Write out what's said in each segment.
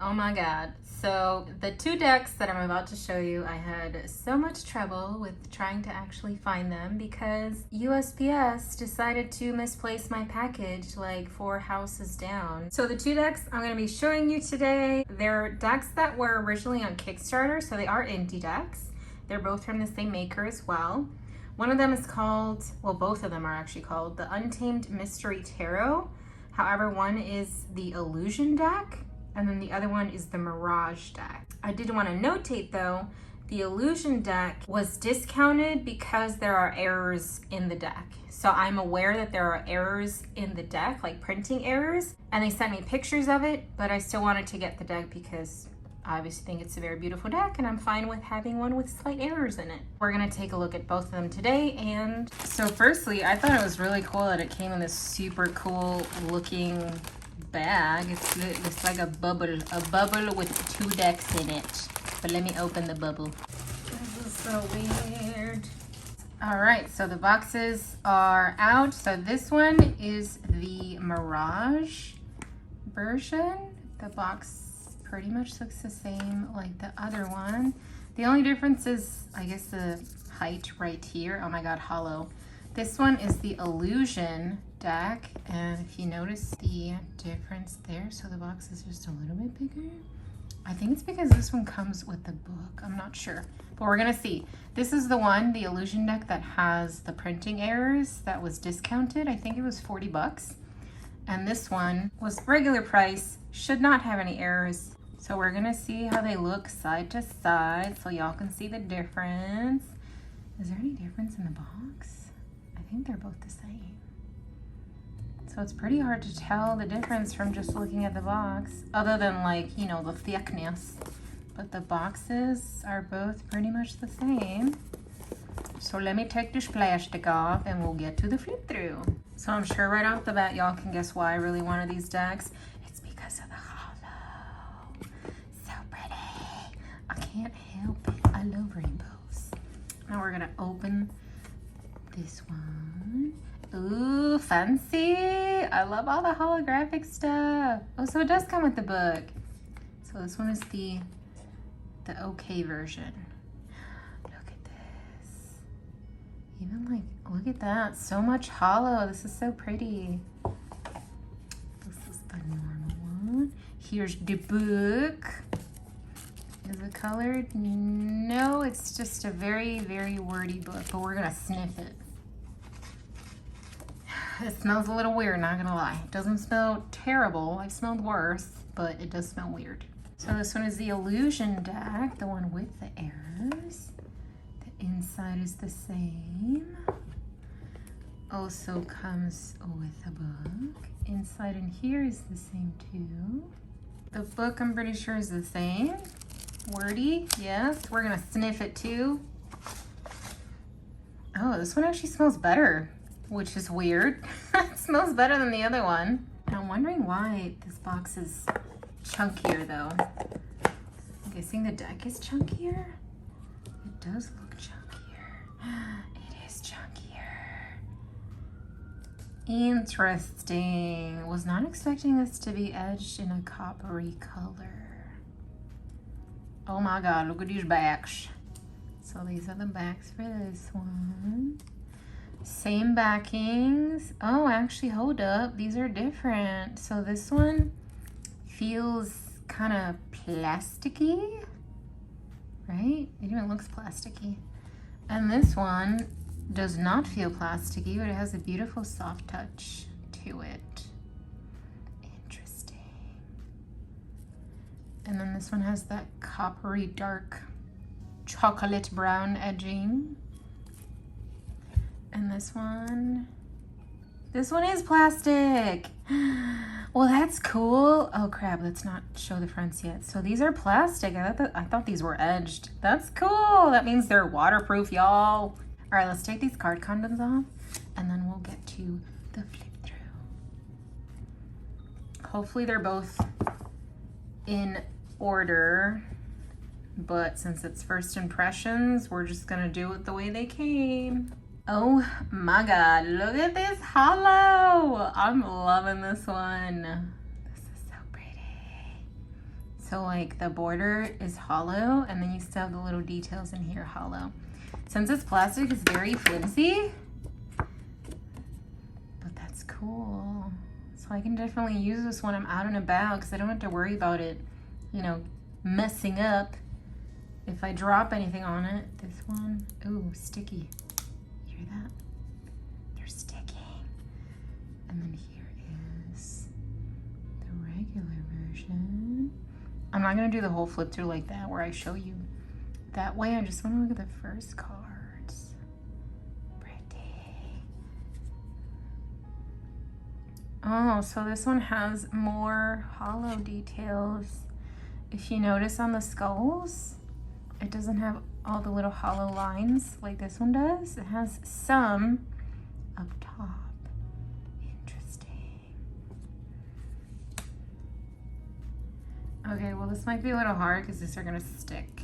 Oh my god. So the two decks that I'm about to show you, I had so much trouble with trying to actually find them because USPS decided to misplace my package like 4 houses down. So the two decks I'm going to be showing you today, they're decks that were originally on Kickstarter, so they are indie decks. They're both from the same maker as well. One of them is called, well, both of them are actually called the Untamed Mystery Tarot. However, one is the Illusion deck, and then the other one is the Mirage deck. I did want to notate though, the Illusion deck was discounted because there are errors in the deck. So I'm aware that there are errors in the deck, like printing errors, and they sent me pictures of it, but I still wanted to get the deck because I obviously think it's a very beautiful deck and I'm fine with having one with slight errors in it. We're gonna take a look at both of them today. And so firstly, I thought it was really cool that it came in this super cool looking bag. It's like a bubble with two decks in it. But let me open the bubble. This is so weird. All right, so the boxes are out. So this one is the Mirage version. The box pretty much looks the same like the other one. The only difference is, I guess, the height right here. Oh my God, hollow. This one is the Illusion deck, and if you notice the difference there, so the box is just a little bit bigger. I think it's because this one comes with the book. I'm not sure, but we're gonna see. This is the one, the Illusion deck, that has the printing errors that was discounted. I think it was 40 bucks. And this one was regular price, should not have any errors. So we're gonna see how they look side to side so y'all can see the difference. Is there any difference in the box? I think they're both the same. So it's pretty hard to tell the difference from just looking at the box, other than like, you know, the thickness. But the boxes are both pretty much the same. So let me take this plastic off and we'll get to the flip through. So I'm sure right off the bat, y'all can guess why I really wanted these decks. It's because of the hollow. So pretty. I can't help it. I love rainbows. Now we're gonna open this one. Ooh, fancy. I love all the holographic stuff. Oh, so it does come with the book. So this one is the okay version. Look at this. Even like, look at that. So much hollow. This is so pretty. This is the normal one. Here's the book. Is it colored? No, it's just a very, very wordy book, but we're gonna sniff it. It smells a little weird, not gonna lie. It doesn't smell terrible. I've smelled worse, but it does smell weird. So this one is the Illusion deck, the one with the errors. The inside is the same. Also comes with a book. Inside in here is the same too. The book, I'm pretty sure, is the same. Wordy, yes. We're gonna sniff it too. Oh, this one actually smells better, which is weird. It smells better than the other one. And I'm wondering why this box is chunkier though. I'm guessing the deck is chunkier. It does look chunkier. It is chunkier. Interesting. Was not expecting this to be edged in a coppery color. Oh my God, look at these backs. So these are the backs for this one. Same backings. Oh, actually, hold up. These are different. So this one feels kind of plasticky, right? It even looks plasticky. And this one does not feel plasticky, but it has a beautiful soft touch to it. Interesting. And then this one has that coppery dark chocolate brown edging. And this one is plastic. Well, that's cool. Oh crap, let's not show the fronts yet. So these are plastic. I thought these were edged. That's cool. That means they're waterproof, y'all. All right, let's take these card condoms off and then we'll get to the flip through. Hopefully they're both in order, but since it's first impressions, we're just gonna do it the way they came. Oh my God, look at this hollow. I'm loving this one. This is so pretty. So like the border is hollow and then you still have the little details in here hollow. Since it's plastic, it's very flimsy, but that's cool. So I can definitely use this when I'm out and about because I don't have to worry about it, you know, messing up if I drop anything on it. This one, ooh, sticky. You hear that? They're sticking. And then here is the regular version. I'm not gonna do the whole flip through like that where I show you that way. I just wanna look at the first cards. Pretty. Oh, so this one has more hollow details. If you notice on the skulls, it doesn't have all the little hollow lines like this one does. It has some up top. Interesting. Okay, well this might be a little hard because these are gonna stick.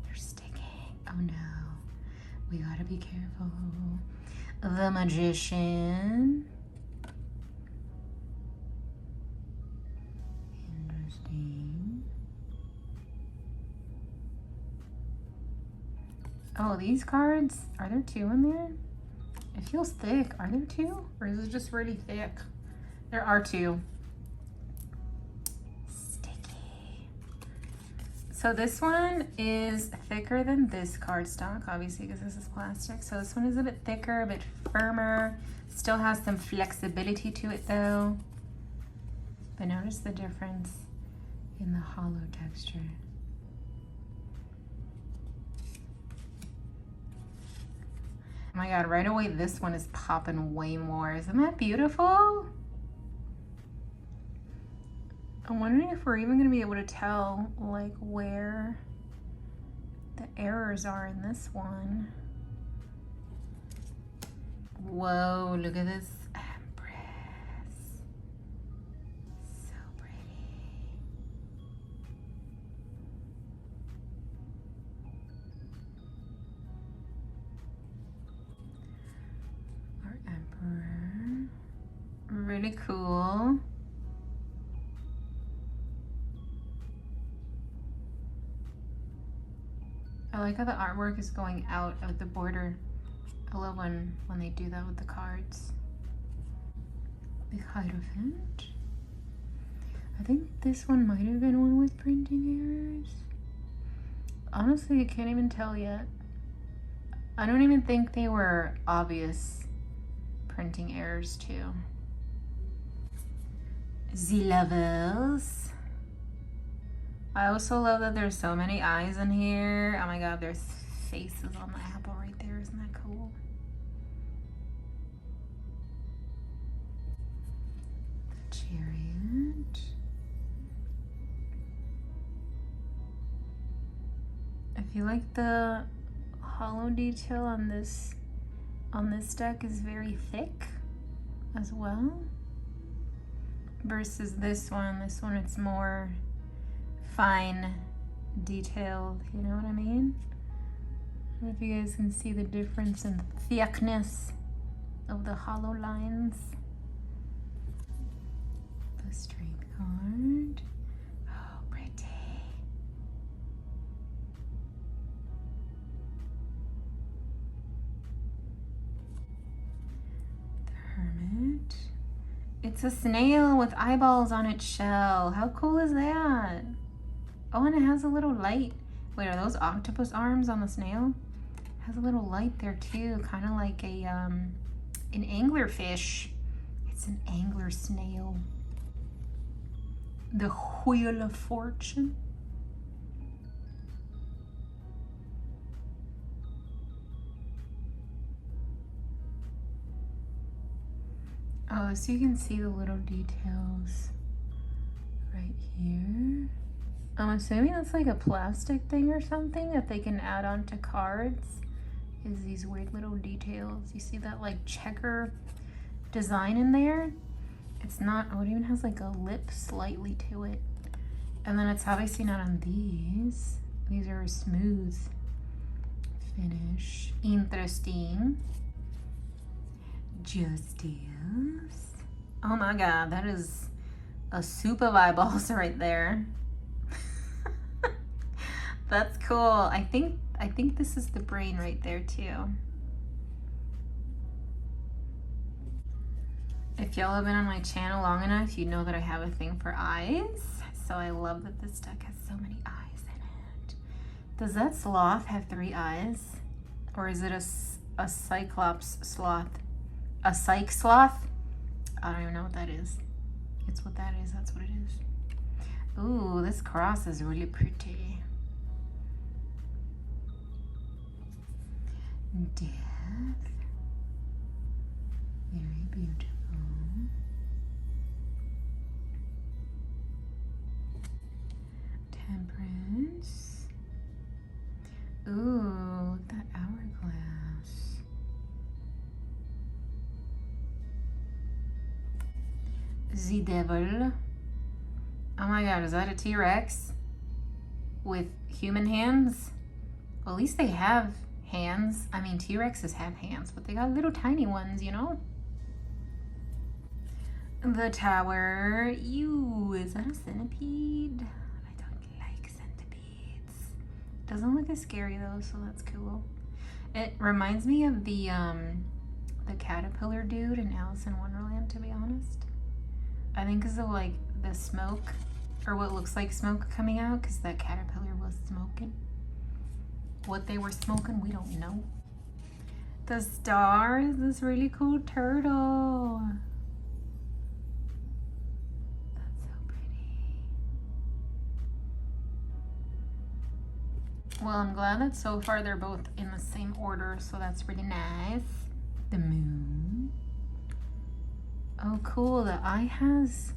They're sticking. Oh no. We gotta be careful. The Magician. Interesting. Oh, these cards, are there two in there? It feels thick. Are there two? Or is it just really thick? There are two. Sticky. So this one is thicker than this cardstock, obviously, because this is plastic. So this one is a bit thicker, a bit firmer. Still has some flexibility to it though. But notice the difference in the hollow texture. Oh my God, right away this one is popping way more. Isn't that beautiful? I'm wondering if we're even gonna be able to tell like where the errors are in this one. Whoa, look at this Empress. So pretty. Our Emperor. Really cool. I like how the artwork is going out of the border. I love when they do that with the cards. The Hierophant. I think this one might have been one with printing errors. Honestly, I can't even tell yet. I don't even think they were obvious printing errors too. The Levels. I also love that there's so many eyes in here. Oh my God, there's faces on the apple right there. Isn't that cool? The Chariot. I feel like the hollow detail on this deck is very thick as well. Versus this one. This one it's more fine detailed, you know what I mean? I don't know if you guys can see the difference in thickness of the hollow lines. The Strength card. Oh, pretty. The Hermit. It's a snail with eyeballs on its shell. How cool is that? Oh, and it has a little light. Wait, are those octopus arms on the snail? It has a little light there too, kind of like a an anglerfish. It's an angler snail. The Wheel of Fortune. Oh, so you can see the little details right here. I'm assuming that's like a plastic thing or something that they can add on to cards, is these weird little details. You see that like checker design in there? It's not, oh, it even has like a lip slightly to it. And then it's obviously not on these. These are a smooth finish. Interesting. Justice. Oh my God, that is a soup of eyeballs right there. That's cool. I think this is the brain right there too. If y'all have been on my channel long enough, you know that I have a thing for eyes. So I love that this deck has so many eyes in it. Does that sloth have 3 eyes? Or is it a cyclops sloth? A psych sloth? I don't even know what that is. It's what that is, that's what it is. Ooh, this cross is really pretty. Death. Very beautiful. Temperance. Ooh, look at that hourglass. The Devil. Oh my god, is that a T-Rex? With human hands? Well, at least they have hands. I mean, T-Rexes have hands, but they got little tiny ones, you know? The Tower. Ew, is that a centipede? I don't like centipedes. Doesn't look as scary though, so that's cool. It reminds me of the caterpillar dude in Alice in Wonderland, to be honest. I think because of like the smoke, or what looks like smoke coming out, because that caterpillar was smoking. What they were smoking, we don't know. The Star is this really cool turtle. That's so pretty. Well, I'm glad that so far they're both in the same order, so that's really nice. The Moon. Oh, cool. The eye has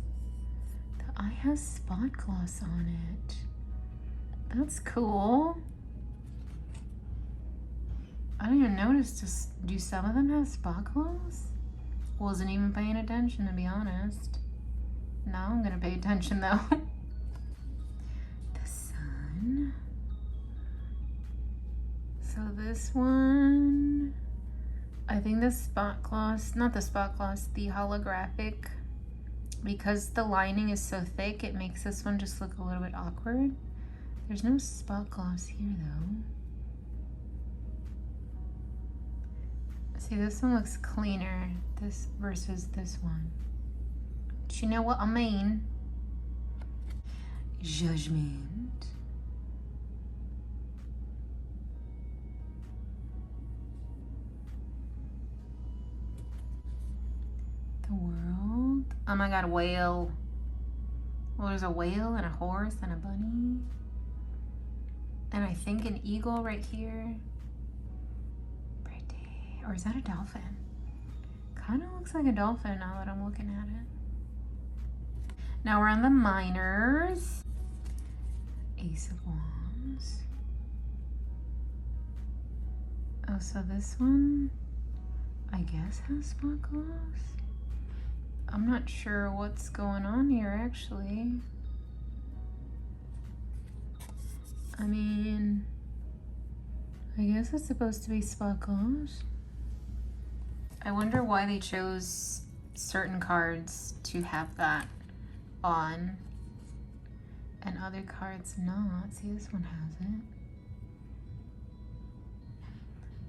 spot gloss on it. That's cool. I didn't even notice. Just do some of them have spot gloss? Wasn't even paying attention, to be honest. Now I'm gonna pay attention though. The Sun. So this one, I think the spot gloss, not the spot gloss, the holographic, because the lining is so thick, it makes this one just look a little bit awkward. There's no spot gloss here though. See, this one looks cleaner, this versus this one. But you know what I mean? Judgment. The World. Oh my god, whale. Well, there's a whale and a horse and a bunny. And I think an eagle right here. Pretty. Or is that a dolphin? Kind of looks like a dolphin now that I'm looking at it. Now we're on the minors. Ace of Wands. Oh, so this one, I guess, has spot gloss. I'm not sure what's going on here, actually. I mean, I guess it's supposed to be spot gloss. I wonder why they chose certain cards to have that on and other cards not. See, this one has it.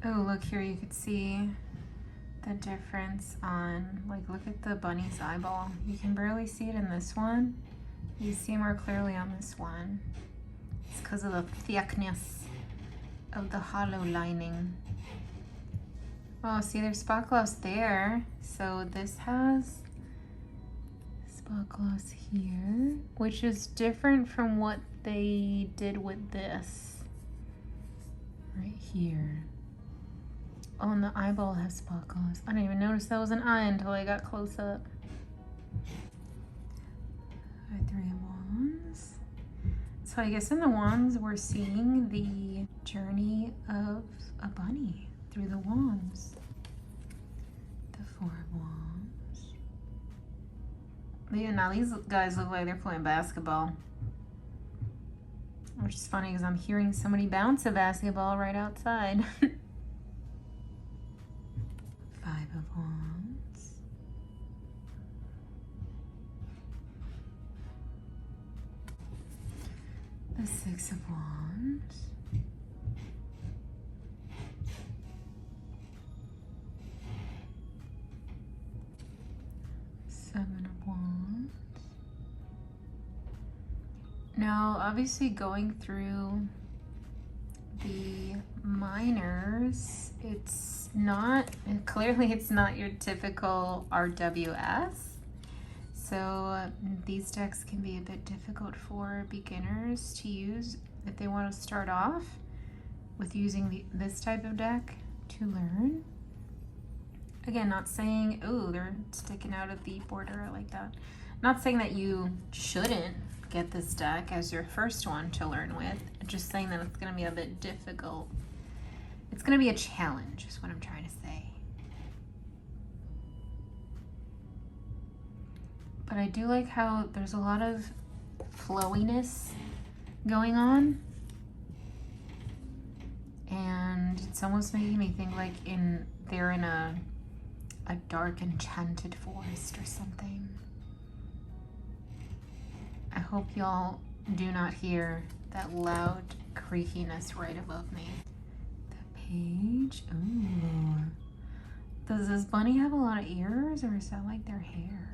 Oh, look here, you could see the difference on, like, look at the bunny's eyeball. You can barely see it in this one. You see more clearly on this one. It's because of the thickness of the hollow lining. Oh, see, there's spot gloss there. So this has spot gloss here, which is different from what they did with this right here. Oh, and the eyeball has spot gloss. I didn't even notice that was an eye until I got close up. Three of Wands. So I guess in the Wands, we're seeing the journey of a bunny through the wands. The Four of Wands. Yeah, now these guys look like they're playing basketball. Which is funny because I'm hearing somebody bounce a basketball right outside. Five of Wands. The Six of Wands. Seven of Wands. Now, obviously going through the minors, it's not, clearly it's not your typical RWS. So these decks can be a bit difficult for beginners to use if they want to start off with using this type of deck to learn. Again, not saying, oh, they're sticking out of the border like that. Not saying that you shouldn't get this deck as your first one to learn with. Just saying that it's going to be a bit difficult. It's going to be a challenge is what I'm trying to say. But I do like how there's a lot of flowiness going on. And it's almost making me think like they're in a dark enchanted forest or something. I hope y'all do not hear that loud creakiness right above me. The page, ooh. Does this bunny have a lot of ears or is that like their hair?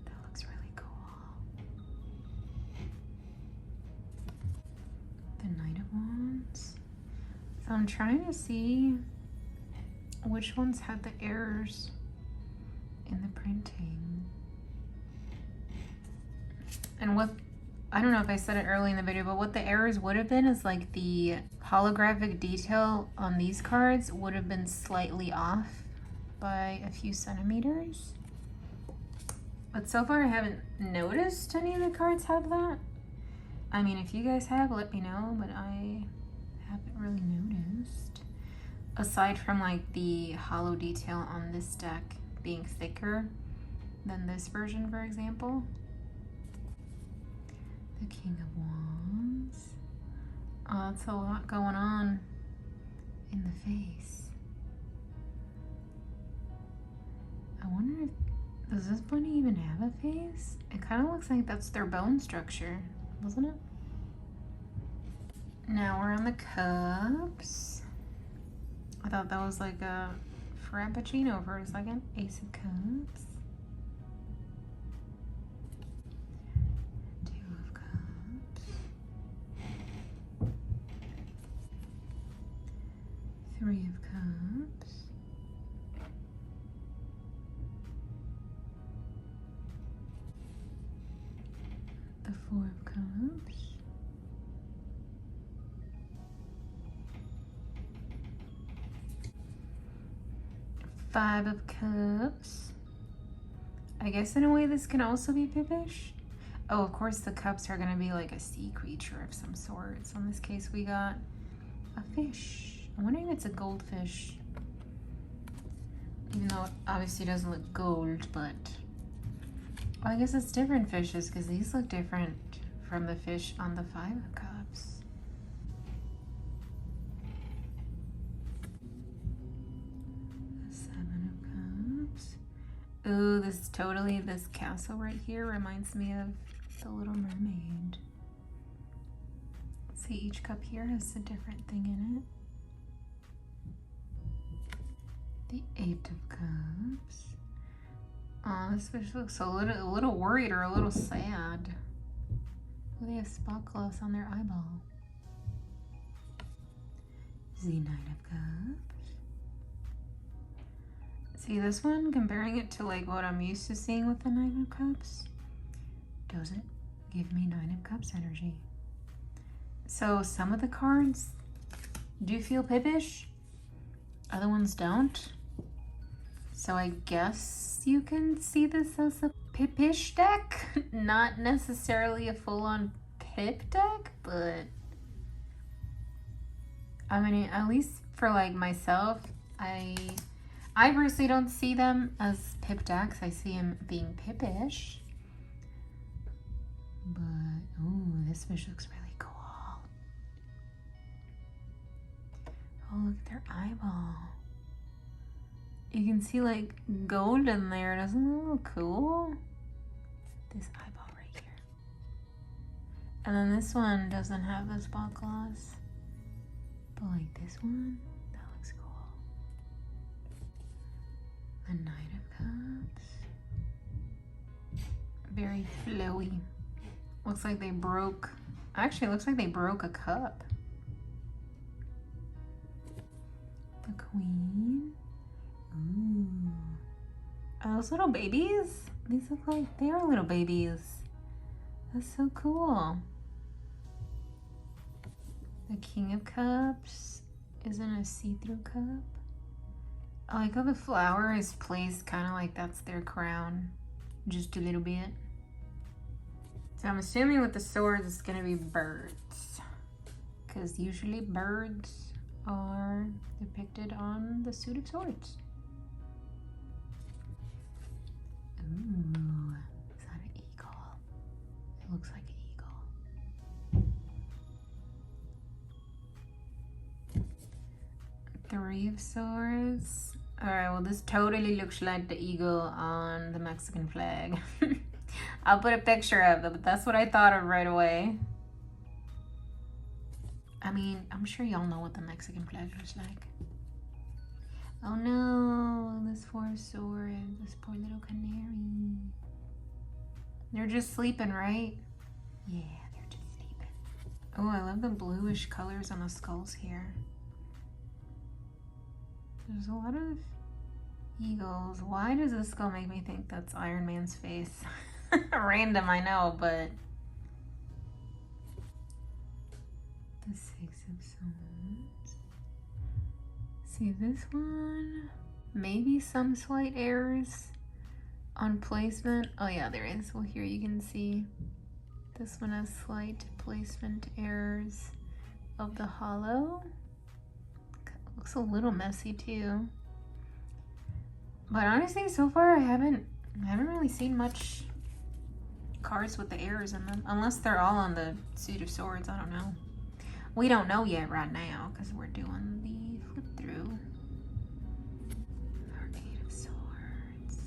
That looks really cool. The Knight of Wands. So I'm trying to see which ones had the errors in the printing. And what, I don't know if I said it early in the video, but what the errors would have been is like the holographic detail on these cards would have been slightly off by a few centimeters. But so far I haven't noticed any of the cards have that. I mean, if you guys have, let me know, but I haven't really noticed. Aside from like the hollow detail on this deck being thicker than this version, for example. The King of Wands. Oh, that's a lot going on in the face. I wonder if, does this bunny even have a face? It kind of looks like that's their bone structure, doesn't it? Now we're on the cups. I thought that was like a frappuccino for a second. Ace of Cups. Two of Cups. Three of Cups. The Four of Cups. Five of Cups. I guess in a way this can also be pippish. Oh, of course the cups are gonna be like a sea creature of some sort. So in this case we got a fish. I'm wondering if it's a goldfish. Even though it obviously doesn't look gold, but well, I guess it's different fishes because these look different from the fish on the Five of Cups. Ooh, this castle right here reminds me of The Little Mermaid. See, each cup here has a different thing in it. The Eight of Cups. Oh, this fish looks a little worried or a little sad. Oh, they have spot gloss on their eyeball. The Nine of Cups. See, this one, comparing it to like what I'm used to seeing with the Nine of Cups, doesn't give me Nine of Cups energy. So some of the cards do feel pippish, other ones don't. So I guess you can see this as a pippish deck, not necessarily a full-on pip deck, but I mean, at least for like myself, I personally don't see them as pip decks. I see them being pippish. But, oh, this fish looks really cool. Oh, look at their eyeball. You can see like gold in there. Doesn't that look cool? This eyeball right here. And then this one doesn't have the spot gloss. But like this one, that looks cool. The Knight of Cups. Very flowy. Looks like they broke, actually it looks like they broke a cup. The Queen. Ooh. Are those little babies? These look like they are little babies. That's so cool. The King of Cups is in a see-through cup. I like how the flower is placed kind of like that's their crown. Just a little bit. So I'm assuming with the swords it's gonna be birds. Because usually birds are depicted on the suit of swords. Ooh, is that an eagle? It looks like an eagle. Three of Swords. Alright, well this totally looks like the eagle on the Mexican flag. I'll put a picture of it, but that's what I thought of right away. I mean, I'm sure y'all know what the Mexican flag looks like. Oh no, this Four of Swords, this poor little canary. They're just sleeping, right? Yeah, they're just sleeping. Oh, I love the bluish colors on the skulls here. There's a lot of eagles. Why does this skull make me think that's Iron Man's face? Random, I know, but... The Six of Swords. See this one? Maybe some slight errors on placement. Oh yeah, there is. Well, here you can see this one has slight placement errors of the hollow. Looks a little messy too. But honestly, so far I haven't really seen much cards with the errors in them, unless they're all on the suit of swords. I don't know. We don't know yet right now because we're doing the flip through. Our Eight of Swords.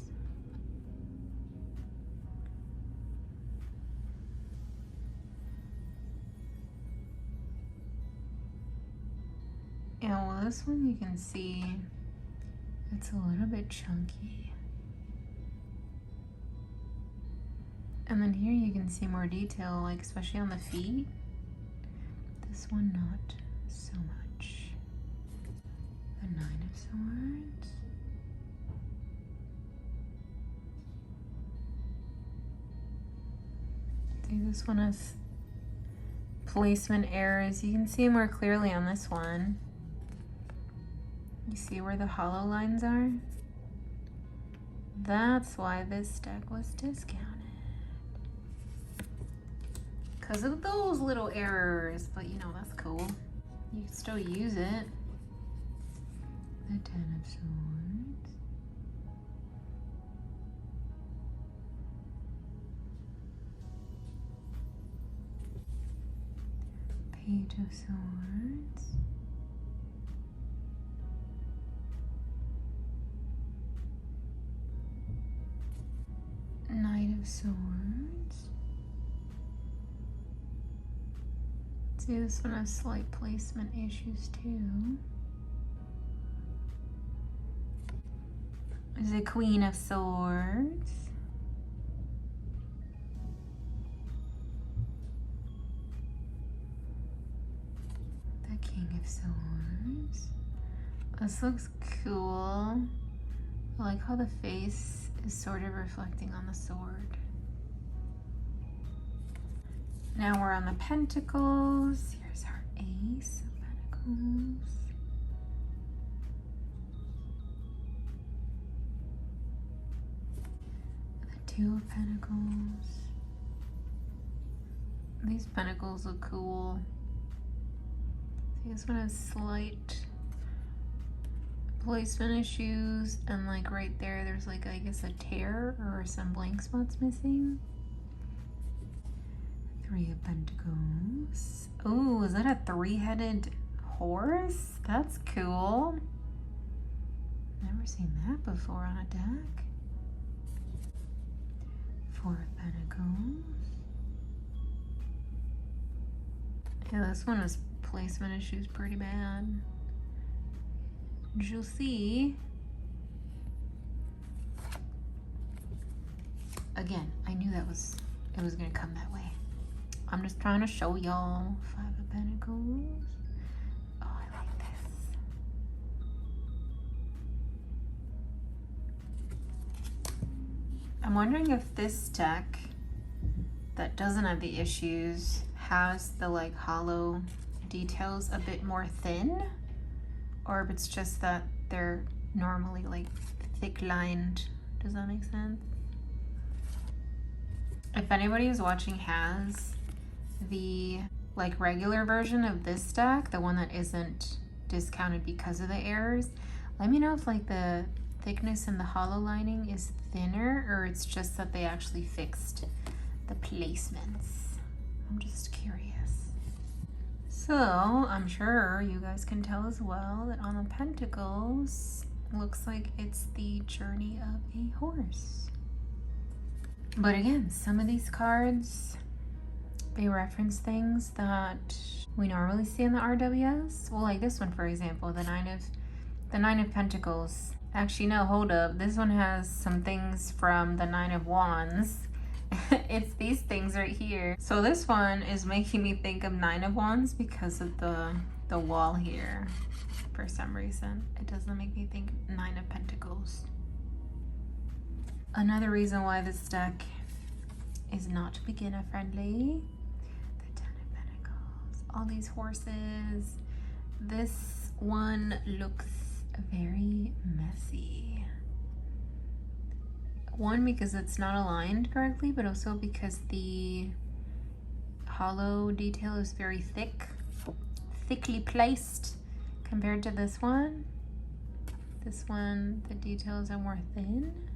Yeah, well, this one you can see it's a little bit chunky. And then here you can see more detail, like especially on the feet. This one not so much. The Nine of Swords. See, this one has placement errors. You can see more clearly on this one. You see where the hollow lines are? That's why this deck was discounted. Because of those little errors, but you know, that's cool. You can still use it. The Ten of Swords. Page of Swords. Knight of Swords. See, this one has slight placement issues too. There's a Queen of Swords. The King of Swords. This looks cool. I like how the face is sort of reflecting on the sword. Now we're on the Pentacles. Here's our Ace of Pentacles. The Two of Pentacles. These pentacles look cool. See, this one has slight placement issues, and like right there, there's like, I guess, a tear or some blank spots missing. Three of Pentacles. Oh, is that a three-headed horse? That's cool. Never seen that before on a deck. Four of Pentacles. Yeah, this one was placement issues pretty bad. You'll see. Again, I knew it was gonna come that way. I'm just trying to show y'all. 5 of Pentacles. Oh, I like this. I'm wondering if this deck that doesn't have the issues has the like hollow details a bit more thin, or if it's just that they're normally like thick lined. Does that make sense? If anybody who's watching has the like regular version of this deck, the one that isn't discounted because of the errors, let me know if like the thickness in the hollow lining is thinner, or it's just that they actually fixed the placements. I'm just curious. So I'm sure you guys can tell as well that on the Pentacles, looks like it's the journey of a horse. But again, some of these cards, they reference things that we normally see in the RWS. Well, like this one, for example, the Nine of Pentacles. Actually, no, hold up. This one has some things from the Nine of Wands. It's these things right here. So this one is making me think of Nine of Wands because of the wall here. For some reason, it doesn't make me think Nine of Pentacles. Another reason why this deck is not beginner friendly. The Ten of Pentacles. All these horses. This one looks very messy. One, because it's not aligned correctly, but also because the hollow detail is very thickly placed compared to this one. This one, the details are more thin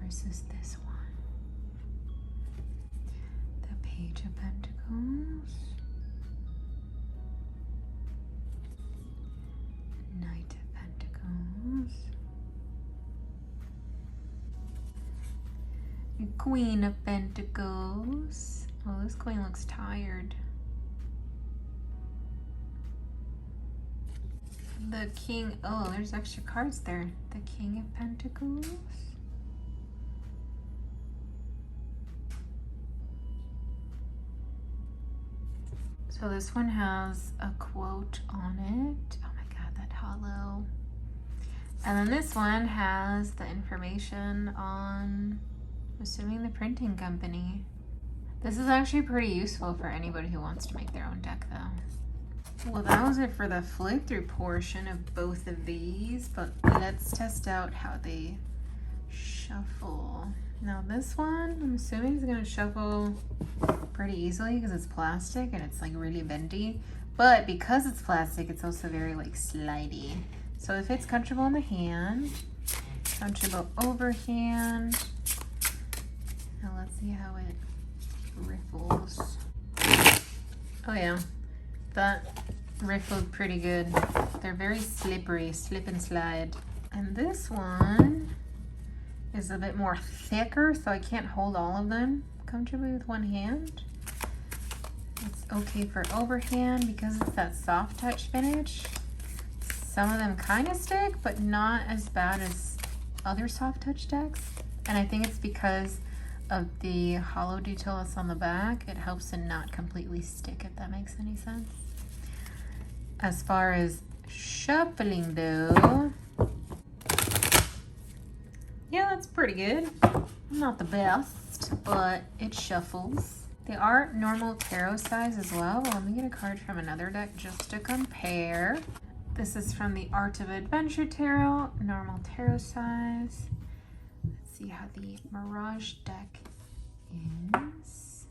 versus this one. The Page of Pentacles. Knight of Pentacles. Queen of Pentacles. Oh, this queen looks tired. The King, oh, there's extra cards there. The King of Pentacles. So this one has a quote on it. Oh my God, that hollow. And then this one has the information on, I'm assuming, the printing company. This is actually pretty useful for anybody who wants to make their own deck though. Well, that was it for the flip through portion of both of these, but let's test out how they shuffle. Now this one, I'm assuming is gonna shuffle pretty easily because it's plastic and it's like really bendy. But because it's plastic, it's also very like slidey. So if it's comfortable in the hand, comfortable overhand. Now let's see how it riffles. Oh yeah, that riffled pretty good. They're very slippery, slip and slide. And this one is a bit more thicker, so I can't hold all of them comfortably with one hand. It's okay for overhand because it's that soft touch finish. Some of them kind of stick, but not as bad as other soft touch decks. And I think it's because of the hollow detail that's on the back. It helps to not completely stick, if that makes any sense. As far as shuffling though, yeah, that's pretty good. Not the best, but it shuffles. They are normal tarot size as well. Let me get a card from another deck just to compare. This is from the Art of Adventure Tarot, normal tarot size. Let's see how the Mirage deck is.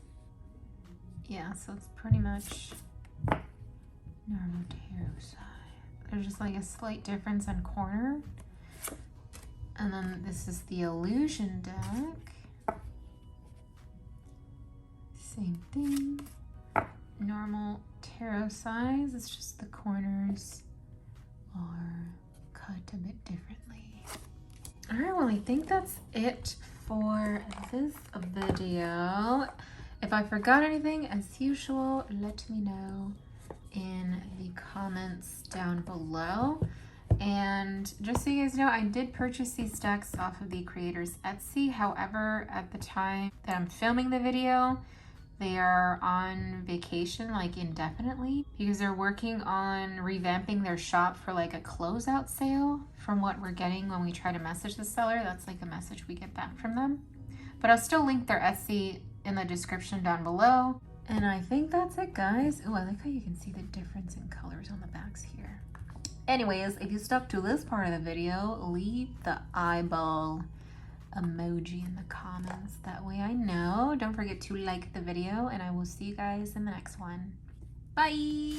Yeah, so it's pretty much normal tarot size. There's just like a slight difference in corner. And then this is the Illusion deck. Same thing. Normal tarot size. It's just the corners are cut a bit differently. All right, well, I think that's it for this video. If I forgot anything, as usual, let me know in the comments down below. And just so you guys know, I did purchase these decks off of the creator's Etsy. However, at the time that I'm filming the video, they are on vacation like indefinitely because they're working on revamping their shop for like a closeout sale. From what we're getting when we try to message the seller, that's like a message we get back from them. But I'll still link their Etsy in the description down below. And I think that's it, guys. Oh, I like how you can see the difference in colors on the backs here. Anyways, if you stuck to this part of the video, leave the eyeball emoji in the comments. That way I know. Don't forget to like the video, and I will see you guys in the next one. Bye!